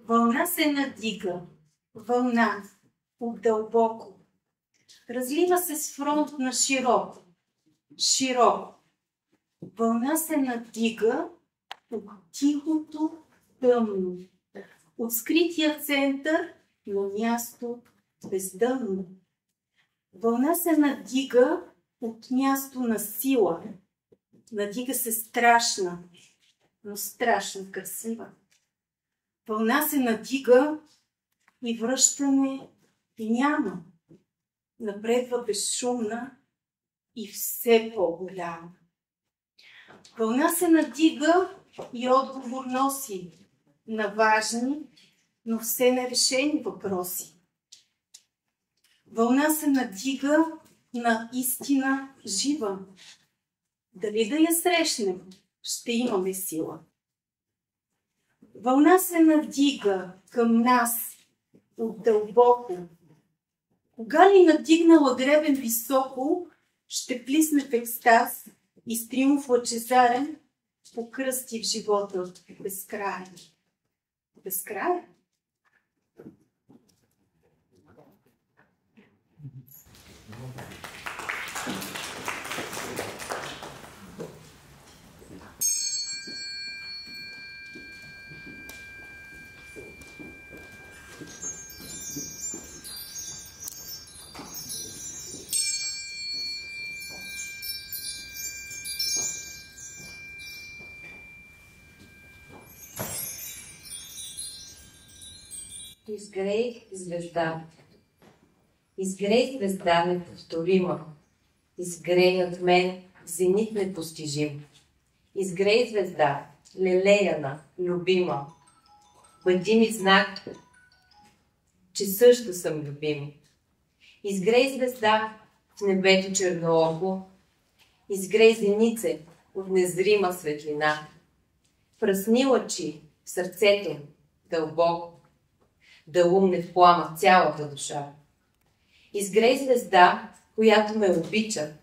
Вълна се надига, вълна от дълбоко. Разлива се с фронт на широко, широко. Вълна се надига от тихото тъмно, от скрития център на място бездънно. Вълна се надига от място на сила. Надига се страшна, но страшно красива. Вълна се надига и връщане няма. Напредва безшумна и все по-голяма. Вълна се надига и отговор носи на важни, но все нерешени въпроси. Вълна се надига на истина жива. Дали да я срещнем, ще имаме сила. Вълна се надига към нас от дълбоко. Кога ли надигнала гребен високо, ще плисне в екстаз и с триумф лъчезарен покръсти в живота безкраен. Безкраен? Изгрей звезда. Изгрей звезда неповторима. Изгрей над мен зенит непостижим. Изгрей звезда, лелеяна, любима. Бъди ми знак, че също съм любим. Изгрей звезда в небето чернооко. Изгрей зенице от незрима светлина. Пръсни лъчи в сърцето дълбоко. Да умне в плама цялата душа. Изгрей звезда, която ме обича.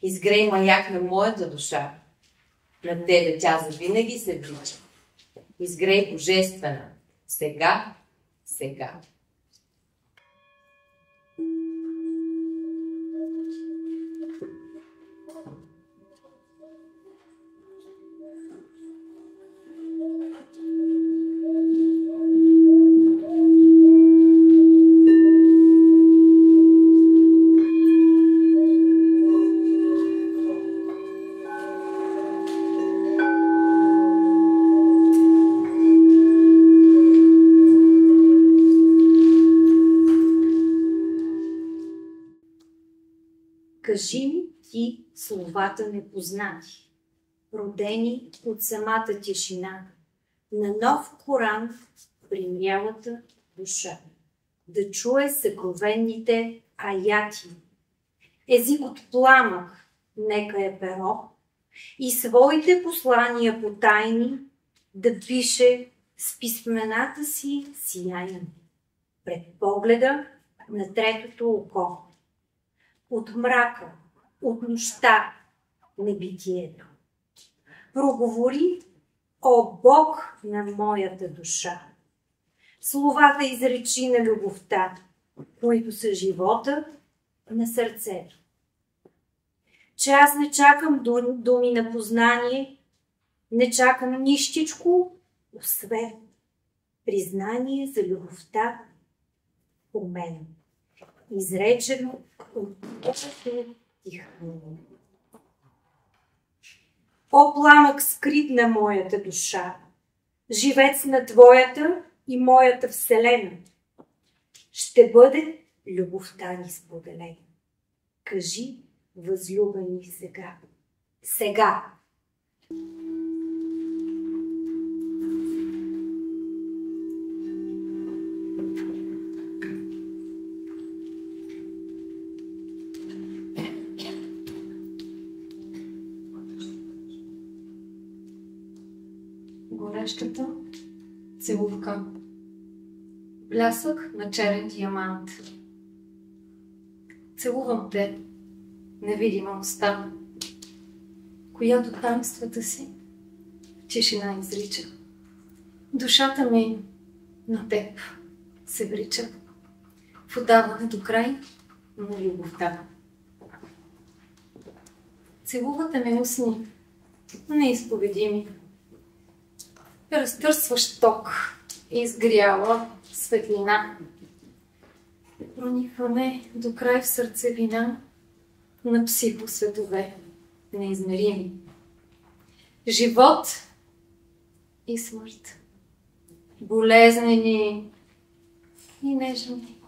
Изгрей маяк на моята душа. На тебе тя завинаги се влича. Изгрей божествена. Сега, сега. Кажи ми ти словата непознати, родени от самата тишина, на нов Коран примрялата душа, да чуе съкровенните аяти. Език от пламък, нека е перо, и своите послания потайни да пише с писмената си сияяне, пред погледа на третото око. От мрака, от нощта, небитието. Проговори, о Бог на моята душа. Словата изречи на любовта, които са живота на сърцето. Че аз не чакам думи на познание, не чакам нищичко, освен признание за любовта у мен. Изречено от Божието дихание. О пламък скрит на моята душа, живец на твоята и моята вселена, ще бъде любовта ни споделена. Кажи, възлюбени, сега. Сега! Горещата целувка. Блясък на черен диамант. Целувам те, невидима уста, която таинствата си в тишина изрича. Душата ми на теб се врича в отдаване до край на любовта. Целувате ме устни, неизповедими. Разтърсващ ток, изгряла светлина. Проникваме до край в сърцевина на психосветове, неизмерими. Живот и смърт. Болезнени и нежни.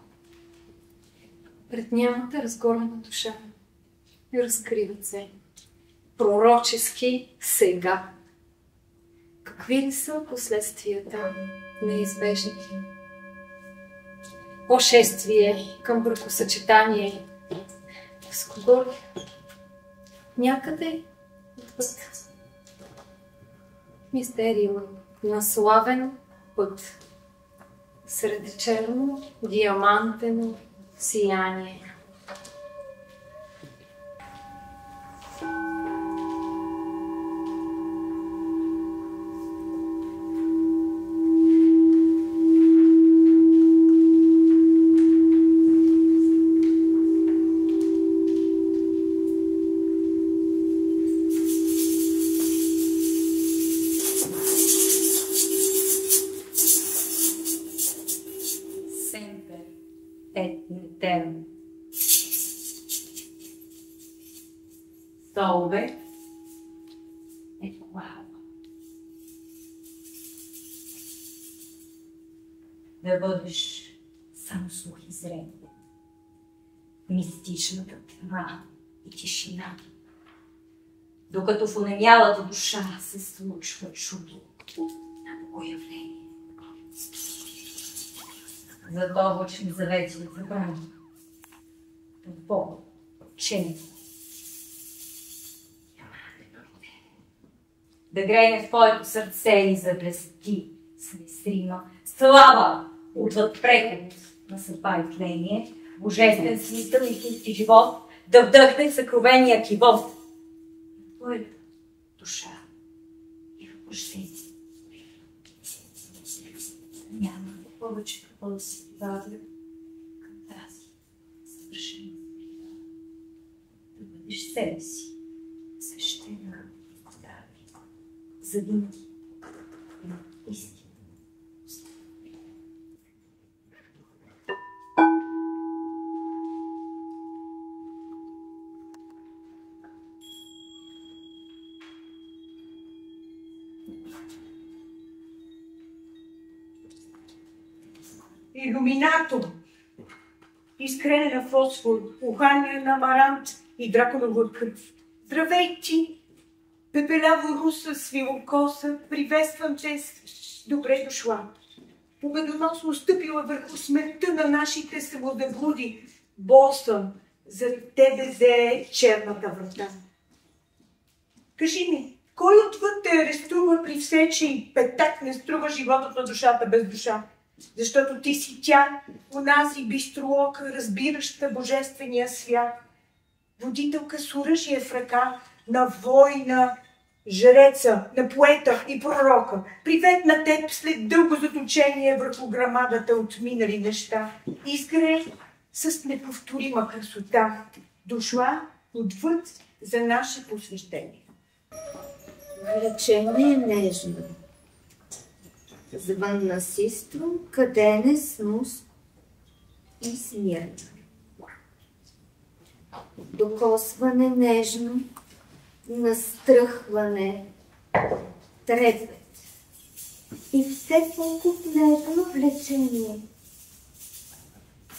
Пред нямата разгорена душа разкриват се пророчески сега. Какви ли са последствията неизбежни? По-шествие към бракосъчетание. С кого ли? Някъде отвъд. Мистериум на славен път. Сред черно диамантено сияние. Salve e qual. Да бъдеш само слух и зрение, мистичната тьма и тишина, докато в онемялата душа се случва чудо на богоявление. За облачни завети и забрани, в Бог, учение, да грейне в твоето сърце и заблести с нестрима слава отвъд преход на съдба и тление, божествен смисъл и истински живот, да вдъхне съкровения кивот в твоята душа и въплъщение. Няма повече какво да се прибавя към тази съвършена света. Да бъдеш себе си, свещена завинаги и истина. Илюминатор, изкренена фосфор, ухание на амарант и драконова кръв. Здравей ти! Пепеляво руса, свилокоса, приветствам те, добре дошла. Победоносно стъпила върху смъртта на нашите свободоблуди. Боса, за тебе зее черната врата. Кажи ми, кой отвъд те арестува при все, че и петак не струва животът на душата без душа? Защото ти си тя, онази бистроока, разбираща божествения свят. Водителка с оръжие в ръка, на война, жреца, на поета и пророка. Привет на теб след дълго заточение върху грамадата от минали неща. Изгре с неповторима красота. Дошла отвъд за наше посвещение. Влечение нежно. Звън насисто, кадене снус и смирно. Докосване нежно, настръхване, трепет и все по-нежно влечение.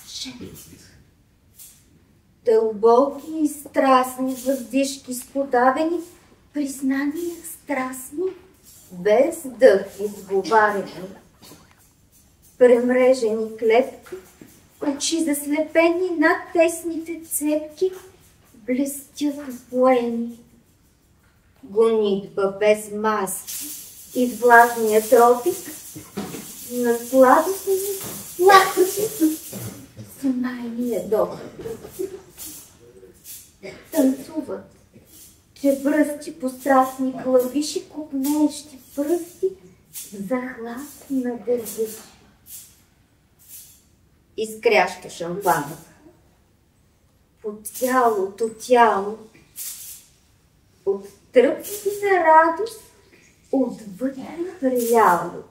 Шепот. Дълбоки и страстни въздишки сподавени, признания страстни, без дъх изговаряни. Премрежени клепки, очи заслепени над тесните цепки, блестят опоени. Гонитба без маски и влажния тропик, на сладостни плакати с майния дохът. Танцуват, че бръсти по страстни клавиши, купнеещи пръсти, захлад на дървиш. изкряща шампана. По цялото тяло, от тръпки на радост, отвътре преляло.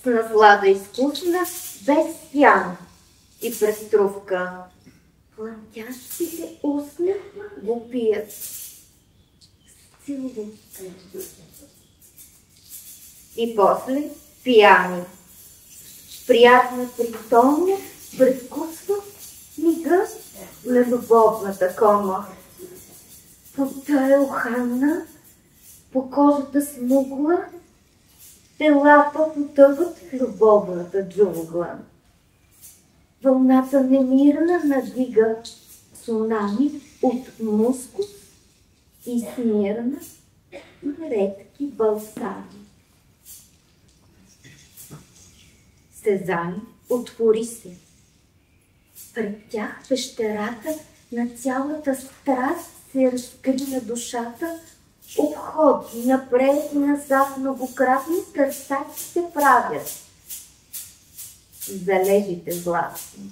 С наслада изкусна, без пяна и преструвка. Плъмтящите устни го пият с целувка. И после пияни. Приятна притомня предвкусва мига на любовната кома. Пълта е оханна, по кожата смугла, телата потъват в любовната джунгла. Вълната немирна надига цунами от мускус и смирна редки балсами. Сезани отвори се. Пред тях пещерата на цялата страст се разкрива душата, обходи напред и назад многократни търсачи се правят. Залежите златни.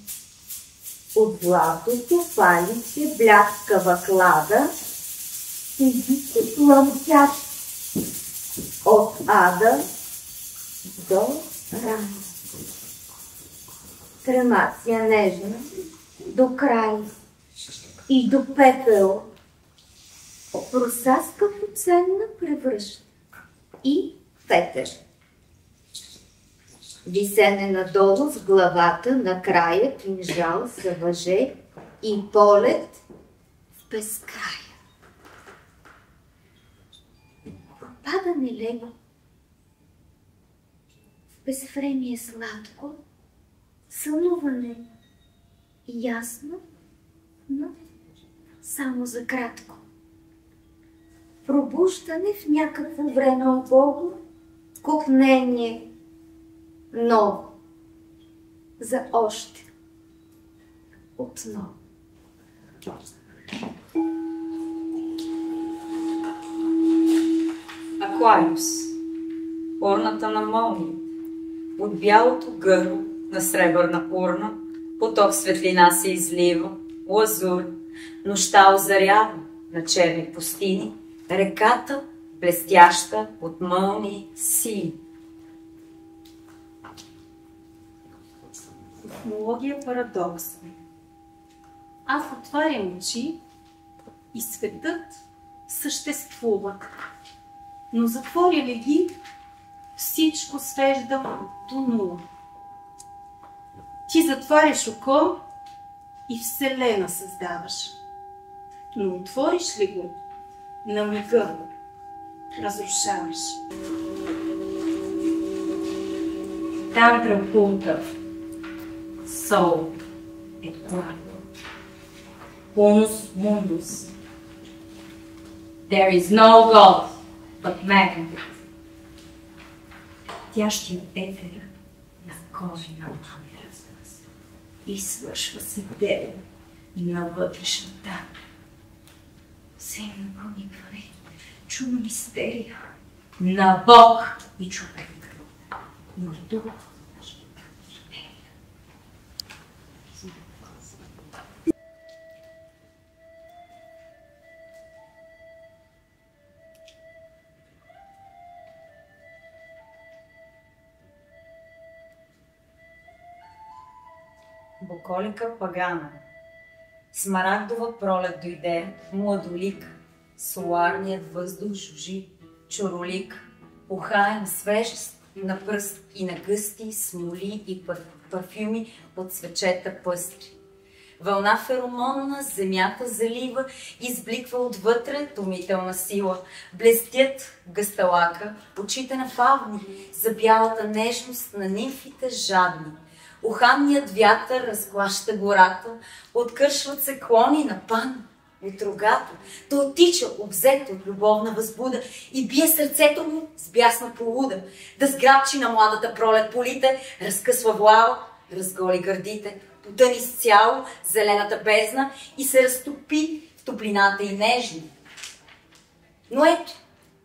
От златото палище бляскава клада, седите пламтящи от ада до рай. Кремация нежна до край и до пепел. Русаска поценна превръща и петър. Висене надолу с главата, накрая кинжал се въже и полет в безкрая. Пропадане лего, в безвремие сладко, сънуване ясно, но само за кратко. Пробуждане в някакво време от Богу, кукнение ново, за още, отново. Аквариус, урната на молния, от бялото гърло на сребърна урна, поток светлина се излива, лазур, нощта озарява на черни пустини, реката блестяща от мълни сини. Космология парадоксна. Аз отварям очи и светът съществува. Но затворя ли ги, всичко свеждам до нула. Ти затваряш око и вселена създаваш. Но отвориш ли го, на мига разрушаваш. Тантра култа. Soul et quantum. Unus mundus. There is no God but man. Тящият етер на корена и свършва се дело на вътрешната. Взаимно проникване, чудна мистерия на Бог и човек. Но тук Буколика пагана. Смарагдова пролет дойде, младолик, соларният въздух жужи, чоролик, ухаем свежест на пръст и на гъсти смоли и парфюми от свечета пъстри. Вълна феромонна земята залива, избликва отвътре томителна сила. Блестят гъсталака, очите на фавни, за бялата нежност на нимфите жадни. Уханният вятър разклаща гората, откършват се клони на пан от рогата. То оттича, обзет от любовна възбуда и бие сърцето му с бясна полуда. Да сграбчи на младата пролет полите, разкъсва влава, разголи гърдите, потъни с цяло зелената бездна и се разтопи в топлината и нежни. Но ето,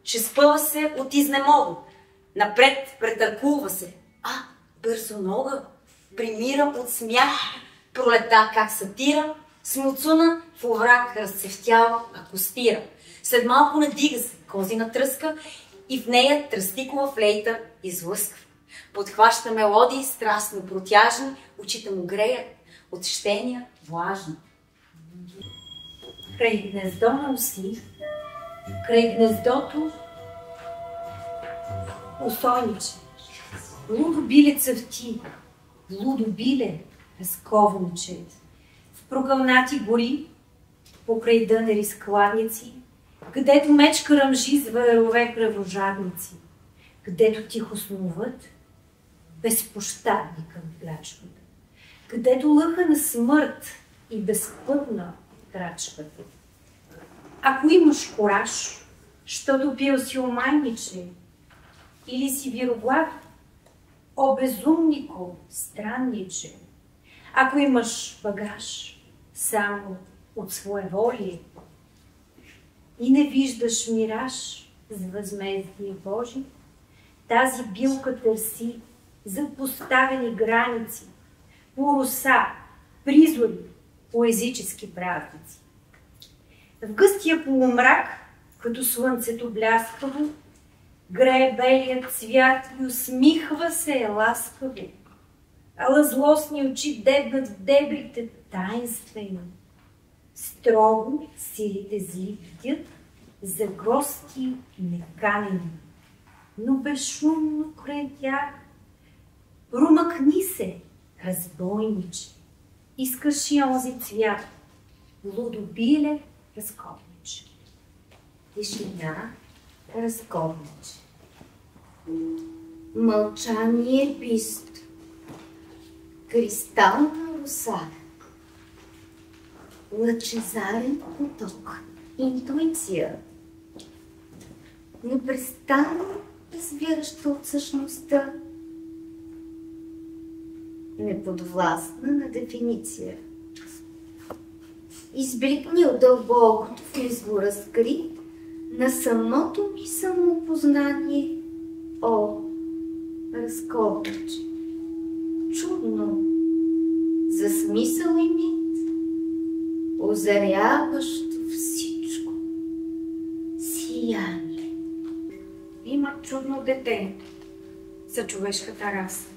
че спъва се от изнемога. Напред претъркулва се. бързонога, примира от смях, пролета как сатира, смуцуна в овраг разцефтява, акостира. След малко надига се козина тръска и в нея тръстикова флейта излъсква. Подхваща мелодии страстно протяжни, очите му греят от щения влажни. Край гнездо на уси, край гнездото усойниче. Лудо биле цъфти, лудо биле разковниче. В прогълнати гори, покрай дънери складници, където мечка ръмжи зверове кръвожадници, където тихо снуват безпощадни към плячката, където лъха на смърт и безпътна крачката. Ако имаш кораж, щото пил си омайниче, или си вироглав, о безумнико, странниче, ако имаш багаж само от своеволие и не виждаш мираж с възмездие Божи, тази билка търси за поставени граници, пороса, призори, поезически празници. В гъстия полумрак, като слънцето бляскаво, грее белият цвят и усмихва се ласкаво, ала злостни очи дебнат в дебрите таинствено. Строго силите зли бдят за гости неканени, но безшумно край тях промъкни се, разбойниче, искаш и онзи цвят, лудобиле разковниче. Тишина, разковниче. Мълчание писто. Кристална роса. Лъчезарен поток. Интуиция. Непрестанно извираща от същността. Неподвластна на дефиниция. Избликни от дълбокото в извора скрит на самото ми самоопознание. О, разковниче. Чудно, за смисъл и мит, озаряващо всичко. Сияние. Има чудно дете за човешката раса.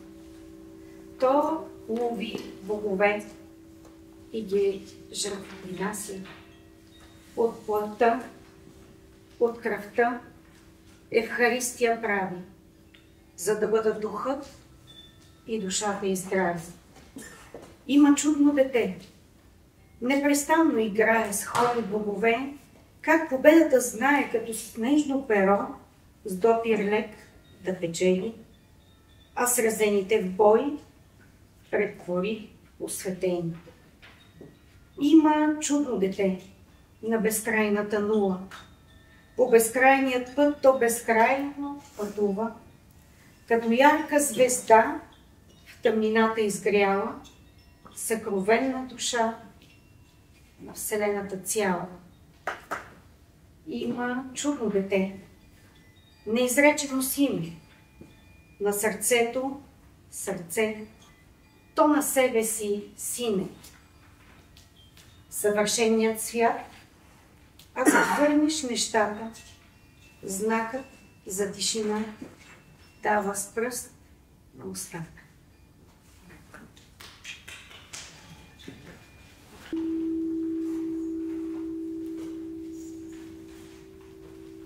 То лови богове и ги жертвопринася. От плътта, от кръвта Евхаристия прави, за да бъдат духът и душата и здрави. Има чудно дете. Непрестанно играе с хори богове, как победата знае, като с нежно перо, с допир лек да печели, а сразените в бой претвори осветени. Има чудно дете на безкрайната нула. По безкрайният път то безкрайно пътува, като ярка звезда в тъмнината изгряла, съкровенна душа на Вселената цяла. Има чудно дете, неизречено с име, на сърцето сърце, то на себе си сине. Съвършеният свят, ако върнеш нещата, знакът за тишина дава с пръст на устата.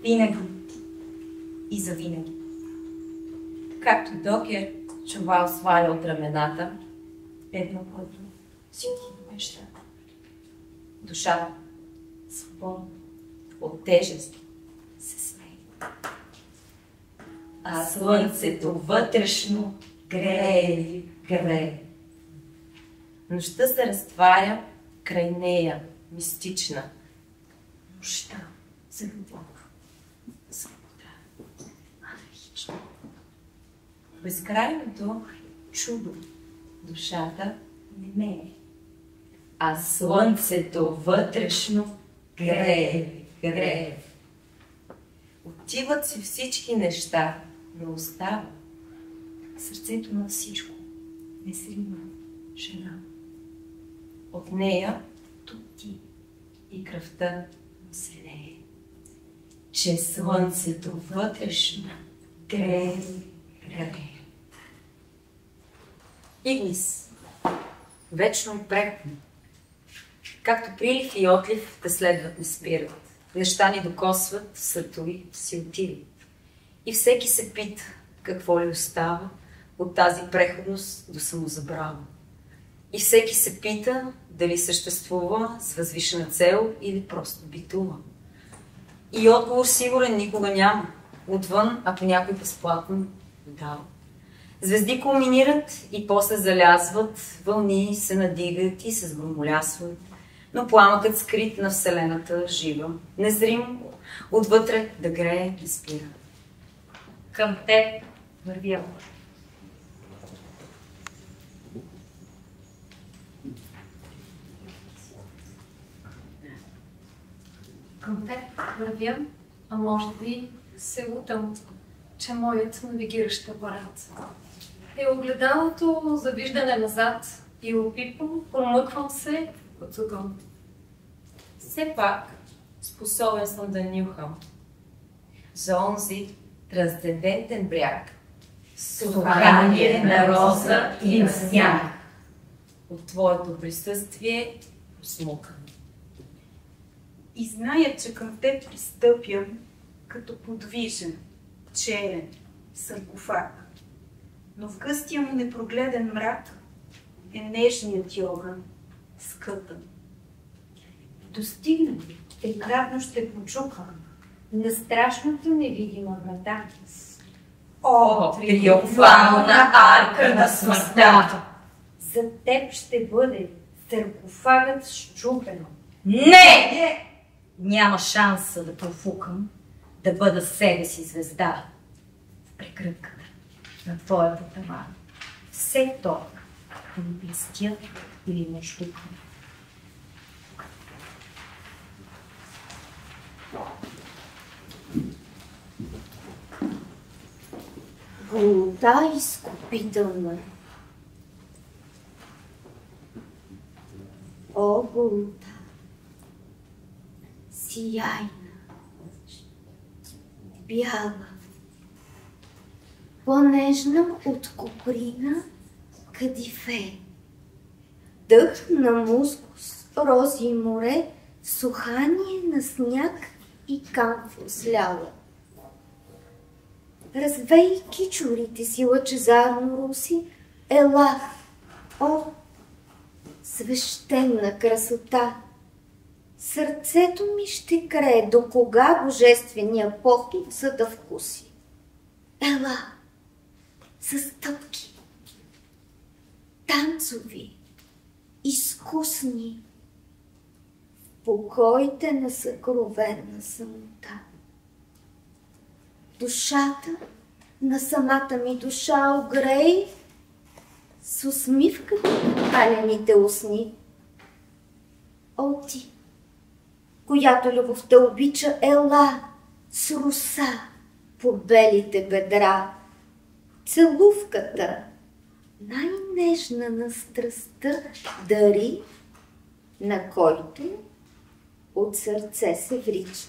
Винаги и завинаги. Както Докер чувал сваля от рамената, едно което всички нещата. Душата, свободна, от тежест, се смее. А слънцето вътрешно грее, грее. Нощта се разтваря край нея, мистична. Нощта за любов, свобода, магична. Безкрайното чудо, душата не мее. А слънцето вътрешно грее, грее. Отиват си всички неща, но остава сърцето на всичко. Месрина, жена. От нея тук ти и кръвта се лее, че слънцето вътрешно грее. Игнис, вечно и преходно. Както прилив и отлив те следват, не спират. Неща ни докосват, сътови си отиват. И всеки се пита, какво ли остава от тази преходност до самозабрава. И всеки се пита, дали съществува с възвишена цел или просто битува. И отговор сигурен никога няма. Отвън, ако някой безплатно дава. Звезди кулминират и после залязват, вълни се надигат и се сгромолясват. Но пламъкът скрит на Вселената жива, незрим, отвътре да грее, да спира. Към теб вървя. Към теб вървя, а може би се лутам, че моят навигиращ апарат е огледалото за виждане назад и опипвам, промъквам се от ъгъл. Все пак способен съм да нюхам за онзи трансцендентен бряг, Сухание на роза и на сняг. от твоето присъствие посмукан. И зная, че към теб пристъпям като подвижен, черен саркофаг. Но в гъстия му непрогледен мрак е нежният ти огън, скъпан. Достигна ли, трикратно ще почукам на страшната невидима врата. О, триумфална арка на смъртта! За теб ще бъде саркофагът счупено. Не! Няма шанса да профукам, да бъда себе си звезда в прегръдката на твоята тавана. Все то да ми блестя или не щукам. Голота изкупителна. О, голота! Сияйна, бяла, по-нежна от коприна кадифе. Дъх на мускус, рози и море, сухание на сняг и камфор сляла. Развей кичурите си лъчезарно руси, ела, о, свещена красота! Сърцето ми ще крее до кога божествения поход, за да вкуси. Ела, с стъпки, танцови, изкусни, в покоите на съкровенна самота. Душата на самата ми душа огрей с усмивката на палените устни. О, ти, която любовта обича, ела с руса по белите бедра. Целувката, най-нежна на страстта, дари, на който от сърце се врича.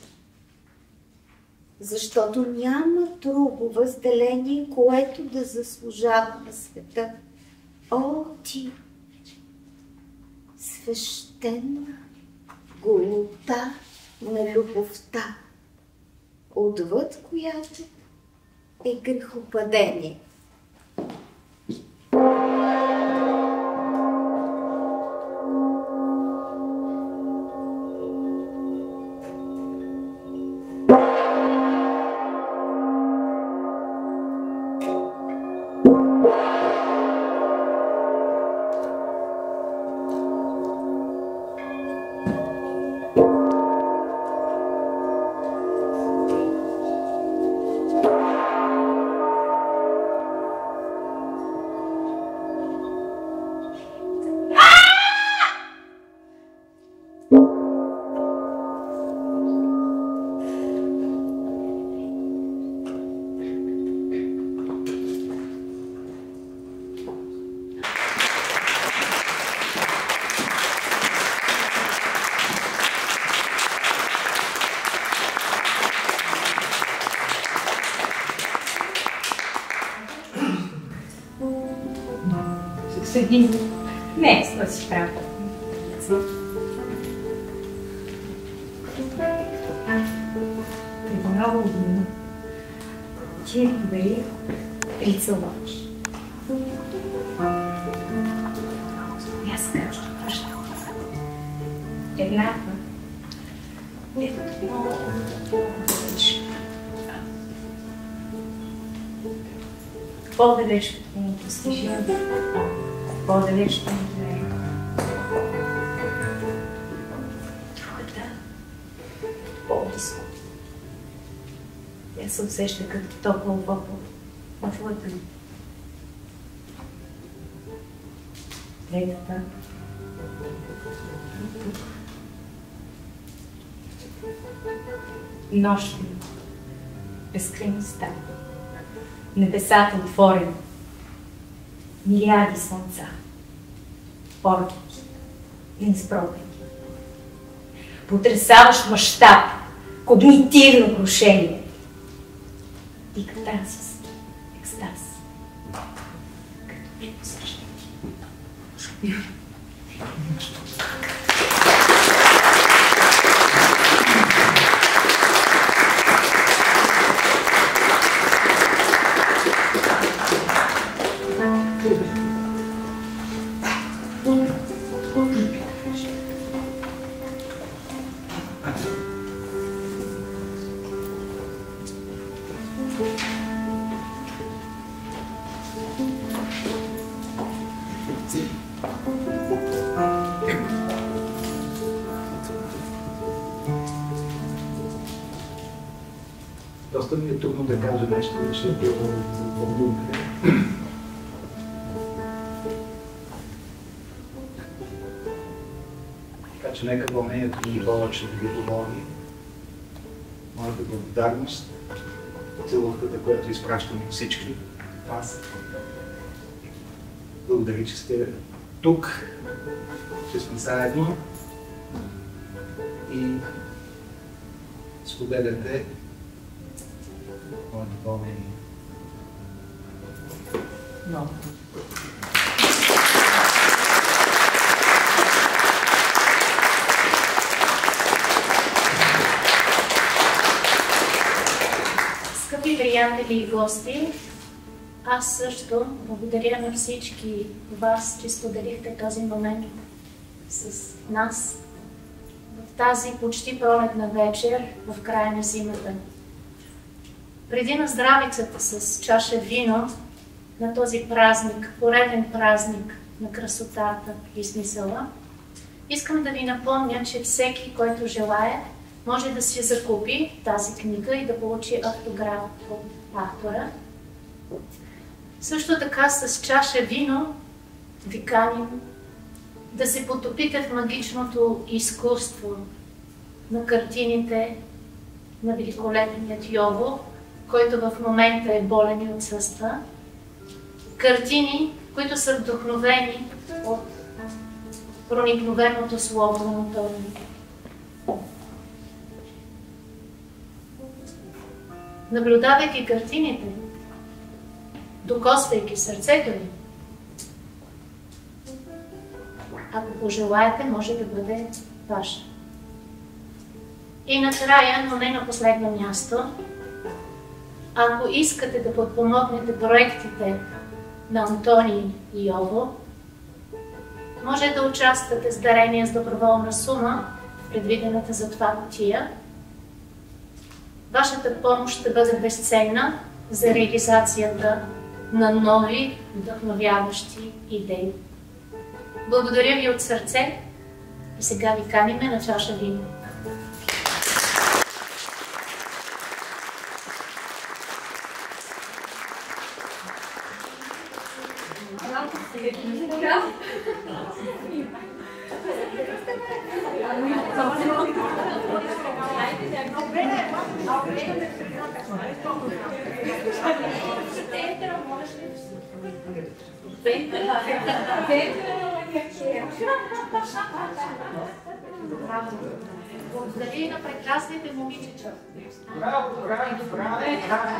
Защото няма друго възделение, което да заслужава на света. О, ти, свещена голота на любовта, отвъд която е грехопадение. Седи. Не, стой си прави. Много години. Ти бе прицелваш. Аз кажа, едната. Много по-далеч от моето постижение, по-далеч от моето. Другата по-близко. Тя се усеща като топъл въпъл в лъка ми. Третата тук. Нощни, безкрайността. Небесата отворени, мириади слънца, полети, неизпробени. Потресаващ мащаб, когнитивно крушение и катарсис, екстаз. Като при посрещане. Доста ми е трудно да кажа нещо, защото е по-добре. Така че нека вълнението ми повече да ви доволни. Моята благодарност, целувката, която изпращам всички вас. Благодаря, че сте тук, че сме заедно и споделяте моето вълнение. Много. Скъпи приятели и гости, аз също благодаря на всички вас, че споделихте този момент с нас в тази почти пролетна вечер в края на зимата. Преди на здравицата с чаша вино на този празник, пореден празник на красотата и смисъла, искам да ви напомня, че всеки, който желае, може да си закупи тази книга и да получи автограф от автора. Също така с чаша вино ви каним да се потопите в магичното изкуство на картините на великолепният Йово, който в момента е болен и отсъства. Картини, които са вдъхновени от проникновеното слово на Антоний. Наблюдавайки картините, докосвайки сърцето ви, ако пожелаете, може да бъде ваша. И накрая, но не на последно място, ако искате да подпомогнете проектите на Антоний и Йово, може да участвате с дарение с доброволна сума в предвидената за това кутия. Вашата помощ ще бъде безценна за реализацията на нови, вдъхновяващи идеи. Благодаря ви от сърце и сега ви каниме на чаша вино. Благодаря на прекрасните момичета. Браво, браво, браво! Браво!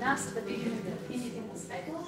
нас да видим картините на светло.